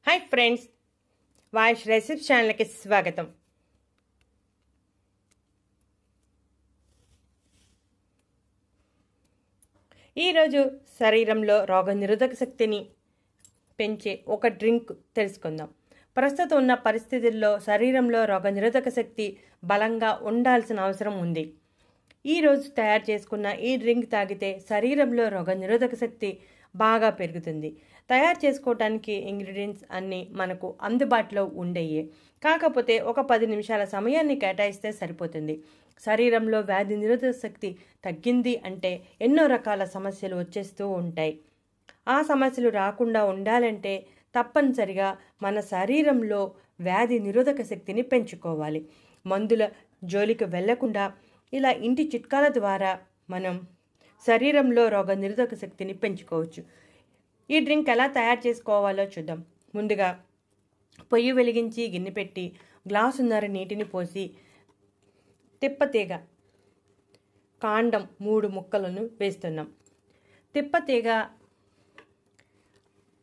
Hi friends, वाइश recipe channel की स्वागतम। ఈ రోజు శరీరంలో రోగనిరోధక శక్తిని పెంచే ఒక డ్రింక్ తెలుసుకుందాం। ప్రస్తుతం ఉన్న పరిస్థితుల్లో శరీరంలో రోగనిరోధక శక్తి బలంగా ఉండాల్సిన అవసరం ఉంది। ఈ రోజు తయారు చేసుకున్న ఈ డ్రింక్ తాగితే శరీరంలో రోగనిరోధక శక్తి బాగా పెరుగుతుంది। తయారు చేసుకోవడానికి ఇంగ్రీడియెంట్స్ అన్నీ మనకు అందుబాటులో ఉండేయే, కాకపోతే ఒక 10 నిమిషాల సమయాన్ని కేటాయిస్తే సరిపోతుంది। శరీరంలో వ్యాధి నిరోధక శక్తి తగ్గింది అంటే ఎన్నో రకాల సమస్యలు వచ్చేస్తూ ఉంటాయి। ఆ సమస్యలు రాకుండా ఉండాలంటే తప్పనిసరిగా మన శరీరంలో వ్యాధి నిరోధక శక్తిని పెంచుకోవాలి। మందుల జోలికి వెళ్లకుండా ఇలా ఇంటి చిట్కాల ద్వారా మనం శరీరంలో రోగ నిరోధక శక్తిని పెంచుకోవచ్చు। ఈ డ్రింక్ ఎలా తయారు చేసుకోవాలో చూద్దాం। ముందుగా పొయ్యి వెలిగించి గిన్నె పెట్టి గ్లాసున్నర నీటిని పోసి తిప్పతీగ కాండం 3 ముక్కలను వేస్తున్నాం। తిప్పతీగ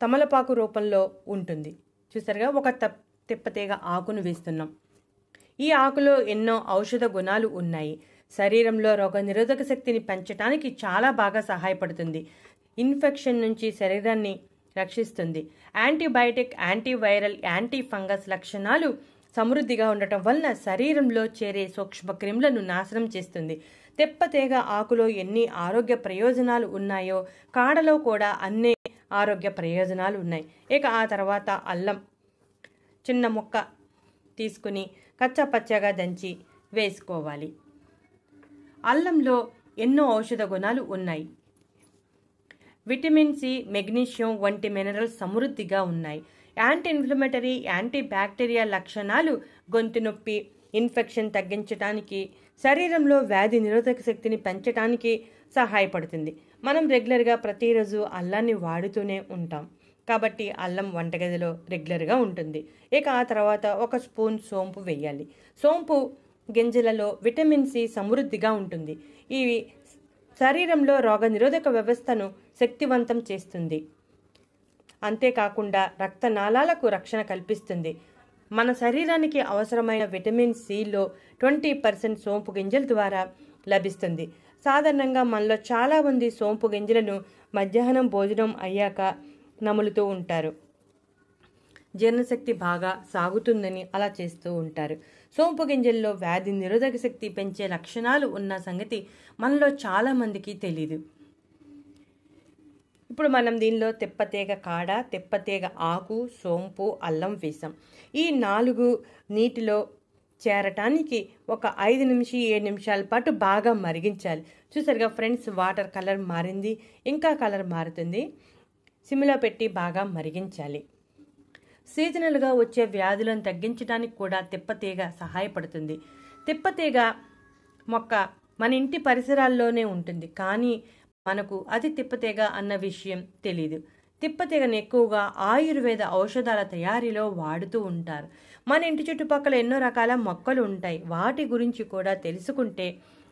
తమలపాకు రూపంలో ఉంటుంది, చూసారుగా। ఒక తిప్పతీగ ఆకును వేస్తున్నాం। ఈ ఆకులో ఎన్నో ఔషధ గుణాలు ఉన్నాయి। శరీరంలో రోగ నిరోధక శక్తిని పెంచడానికి చాలా బాగా సహాయపడుతుంది। ఇన్ఫెక్షన్ నుంచి శరీరాన్ని రక్షిస్తుంది। యాంటీబయాటిక్, యాంటీవైరల్, యాంటీ ఫంగస్ లక్షణాలు సమృద్ధిగా ఉండటం వలన శరీరంలో చేరే సూక్ష్మక్రిములను నాశనం చేస్తుంది। తిప్పతీగ ఆకులో ఎన్ని ఆరోగ్య ప్రయోజనాలు ఉన్నాయో కాడలో కూడా అన్ని ఆరోగ్య ప్రయోజనాలు ఉన్నాయి। ఇక ఆ తర్వాత అల్లం చిన్న ముక్క తీసుకుని కచ్చపచ్చగా దంచి వేసుకోవాలి। అల్లంలో ఎన్నో ఔషధ గుణాలు ఉన్నాయి। విటమిన్ సి, మెగ్నీషియం వంటి మినరల్స్ సమృద్ధిగా ఉన్నాయి। యాంటీ ఇన్ఫ్లమేటరీ, యాంటీ బ్యాక్టీరియా లక్షణాలు గొంతు నొప్పి, ఇన్ఫెక్షన్ తగ్గించడానికి, శరీరంలో వ్యాధి నిరోధక శక్తిని పెంచడానికి సహాయపడుతుంది। మనం రెగ్యులర్గా ప్రతిరోజు అల్లాన్ని వాడుతూనే ఉంటాం కాబట్టి అల్లం వంటగదిలో రెగ్యులర్గా ఉంటుంది। ఇక ఆ తర్వాత 1 స్పూన్ సోంపు వేయాలి। సోంపు గింజలలో విటమిన్ సి సమృద్ధిగా ఉంటుంది। ఇవి శరీరంలో రోగ నిరోధక వ్యవస్థను శక్తివంతం చేస్తుంది। అంతేకాకుండా రక్తనాళాలకు రక్షణ కల్పిస్తుంది। మన శరీరానికి అవసరమైన విటమిన్ సిలో 20% సోంపు గింజల ద్వారా లభిస్తుంది। సాధారణంగా మనలో చాలామంది సోంపు గింజలను మధ్యాహ్నం భోజనం అయ్యాక నములుతూ ఉంటారు। జీర్ణశక్తి బాగా సాగుతుందని అలా చేస్తూ ఉంటారు। సోంపు గింజల్లో వ్యాధి నిరోధక శక్తి పెంచే లక్షణాలు ఉన్న సంగతి మనలో చాలామందికి తెలీదు। ఇప్పుడు మనం దీనిలో తిప్పతీగ కాడ, తిప్పతీగ ఆకు, సోంపు, అల్లం వేసాం। ఈ 4 నీటిలో చేరటానికి ఒక 5 నుంచి 7 నిమిషాల పాటు బాగా మరిగించాలి। చూసారుగా ఫ్రెండ్స్, వాటర్ కలర్ మారింది, ఇంకా కలర్ మారుతుంది। సిమ్లో పెట్టి బాగా మరిగించాలి। సీజనల్గా వచ్చే వ్యాధులను తగ్గించడానికి కూడా తిప్పతీగ సహాయపడుతుంది। తిప్పతీగ మొక్క మన ఇంటి పరిసరాల్లోనే ఉంటుంది, కానీ మనకు అది తిప్పతీగ అన్న విషయం తెలీదు। తిప్పతీగను ఎక్కువగా ఆయుర్వేద ఔషధాల తయారీలో వాడుతూ ఉంటారు। మన ఇంటి చుట్టుపక్కల ఎన్నో రకాల మొక్కలు ఉంటాయి, వాటి గురించి కూడా తెలుసుకుంటే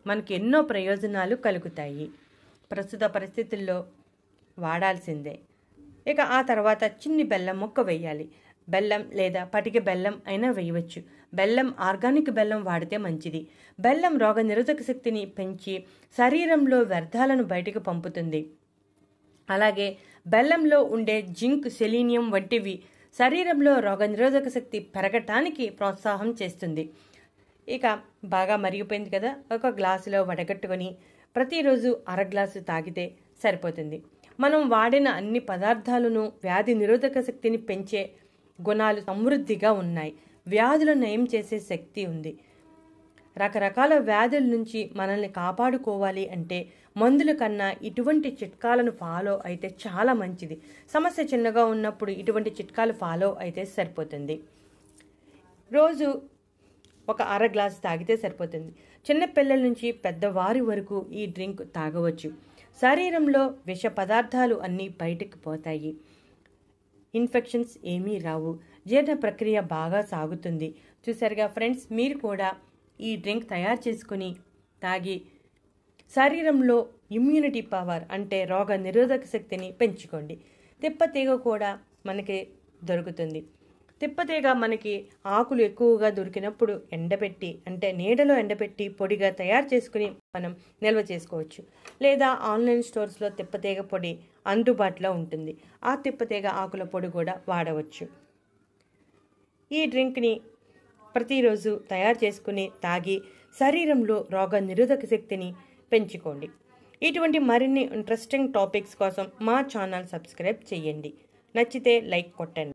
మనకు ఎన్నో ప్రయోజనాలు కలుగుతాయి। ప్రస్తుత పరిస్థితుల్లో వాడాల్సిందే। ఇక ఆ తర్వాత చిన్ని బెల్లం ముక్క వేయాలి। బెల్లం లేదా పటిక బెల్లం అయినా వేయవచ్చు। బెల్లం ఆర్గానిక్ బెల్లం వాడితే మంచిది। బెల్లం రోగ నిరోధక శక్తిని పెంచి శరీరంలో వ్యర్థాలను బయటకు పంపుతుంది। అలాగే బెల్లంలో ఉండే జింక్, సెలీనియం వంటివి శరీరంలో రోగ నిరోధక శక్తి పెరగటానికి ప్రోత్సాహం చేస్తుంది। ఇక బాగా మరిగిపోయింది కదా, ఒక గ్లాసులో వడగట్టుకొని ప్రతిరోజు అర గ్లాసు తాగితే సరిపోతుంది। మనం వాడిన అన్ని పదార్థాలను వ్యాధి నిరోధక శక్తిని పెంచే గుణాలు సమృద్ధిగా ఉన్నాయి। వ్యాధులను నయం చేసే శక్తి ఉంది। రకరకాల వ్యాధుల నుంచి మనల్ని కాపాడుకోవాలి అంటే మందుల కన్నా ఇటువంటి చిట్కాలను ఫాలో అయితే చాలా మంచిది। సమస్య చిన్నగా ఉన్నప్పుడు ఇటువంటి చిట్కాలు ఫాలో అయితే సరిపోతుంది। రోజు ఒక అర గ్లాసు తాగితే సరిపోతుంది। చిన్న పిల్లల నుంచి పెద్దవారి వరకు ఈ డ్రింక్ తాగవచ్చు। శరీరంలో విష పదార్థాలు అన్నీ బయటకు పోతాయి, ఇన్ఫెక్షన్స్ ఏమీ రావు, జీర్ణ ప్రక్రియ బాగా సాగుతుంది। చూసారుగా ఫ్రెండ్స్, మీరు కూడా ఈ డ్రింక్ తయారు చేసుకుని తాగి శరీరంలో ఇమ్యూనిటీ పవర్ అంటే రోగ నిరోధక శక్తిని పెంచుకోండి। తిప్పతీగ కూడా మనకి దొరుకుతుంది. తిప్పతీగ మనకి ఆకులు ఎక్కువగా దొరికినప్పుడు ఎండబెట్టి, అంటే నీడలో ఎండబెట్టి పొడిగా తయారు చేసుకుని మనం నిల్వ చేసుకోవచ్చు. లేదా ఆన్లైన్ స్టోర్స్లో తిప్పతీగ పొడి అందుబాటులో ఉంటుంది. ఆ తిప్పతీగ ఆకుల పొడి కూడా వాడవచ్చు. ఈ డ్రింక్ని ప్రతిరోజు తయారు చేసుకుని తాగి శరీరంలో రోగ నిరోధక శక్తిని పెంచుకోండి. ఇటువంటి మరిన్ని ఇంట్రెస్టింగ్ టాపిక్స్ కోసం మా ఛానల్ సబ్స్క్రైబ్ చేయండి. నచ్చితే లైక్ కొట్టండి.